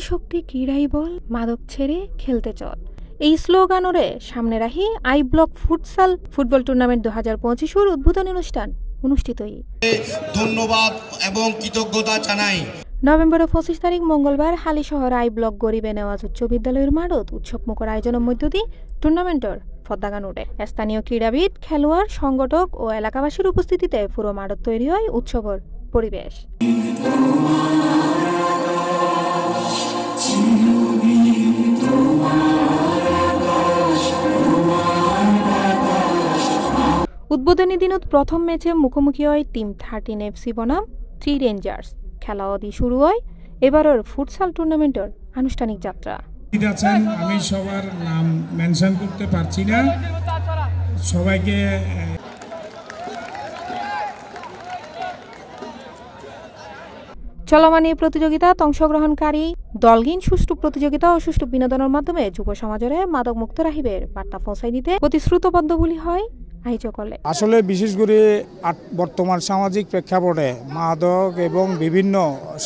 শক্তি ক্রীড়াই বল, মাদক ছেড়ে খেলতে চল, এই স্লোগানরে সামনে রাখি I block futsal football tournament 2025 উদ্বোধনী অনুষ্ঠান অনুষ্ঠিতই। ধন্যবাদ এবং কৃতজ্ঞতা জানাই। নভেম্বরের 25 তারিখ মঙ্গলবার হালিশহর আই ব্লক গরিবে নেওয়াজ উচ্চ বিদ্যালয়ের মাঠত উৎসবমুখর আয়োজনের মধ্য দিয়ে টুর্নামেন্টের পতাকা উঠে। স্থানীয় ক্রীড়াবিদ, খেলোয়াড়, সংগঠক ও এলাকাবাসীর উপস্থিতিতে পুরো মাঠত তৈরি হয় উৎসবের পরিবেশ। উদ্বোধনী দিনত প্রথম ম্যাচে মুখোমুখি হয় টিম 13 FC বনাম 3 রেঞ্জার্স। খেলা অদি শুরু হয় এবারের ফুটসাল টুর্নামেন্টের আনুষ্ঠানিক যাত্রা। আমি সবার নাম মেনশন করতে পারছি না, সবাইকে চলমান এই প্রতিযোগিতাত অংশগ্রহণকারী দলগিন সুষ্ঠু প্রতিযোগিতা ও সুষ্ঠু বিনোদনের মাধ্যমে যুব সমাজের মাদক মুক্ত রাখিবের বার্তা পৌঁছাই দিতে প্রতিশ্রুতবদ্ধ বলি হয় আয়োজকলে। আসলে বিশেষ করে বর্তমান সামাজিক প্রেক্ষাপটে মাদক এবং বিভিন্ন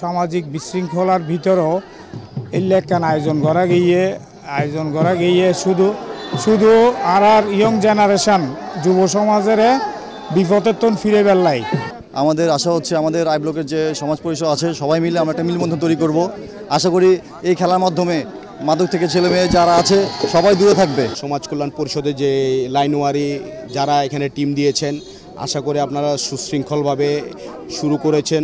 সামাজিক বিশৃঙ্খলার ভিতরেও এই লেখান আয়োজন করা গিয়ে শুধু আর ইয়ং জেনারেশন যুব সমাজের বিপদের তন ফিরে বেল্লাই। আমাদের আশা হচ্ছে আমাদের আই ব্লকের যে সমাজ পরিষদ আছে সবাই মিলে আমরা একটা মিলবন্ধন তৈরি করব। আশা করি এই খেলার মাধ্যমে মাদক থেকে ছেলে মেয়ে যারা আছে সবাই দূরে থাকবে। সমাজ কল্যাণ পরিষদের যে লাইনওয়ারি যারা এখানে টিম দিয়েছেন, আশা করি আপনারা সুশৃঙ্খলভাবে শুরু করেছেন,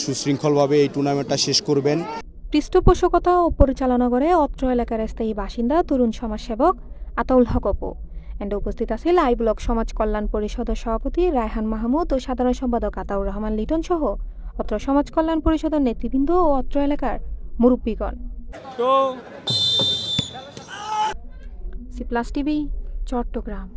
সুশৃঙ্খলভাবে এই টুর্নামেন্টটা শেষ করবেন। পৃষ্ঠপোষকতা ও পরিচালনা করে অত্র এলাকার স্থায়ী বাসিন্দা তরুণ সমাজসেবক আতাউল হক অপু। এন্ড উপস্থিত আছিল আই ব্লক সমাজ কল্যাণ পরিষদের সভাপতি রায়হান মাহমুদ ও সাধারণ সম্পাদক আতাউর রহমান লিটন সহ অত্র সমাজ কল্যাণ পরিষদের নেতৃবৃন্দ ও অত্র এলাকার মুরব্বীগণ। C plus TV, Chittagong.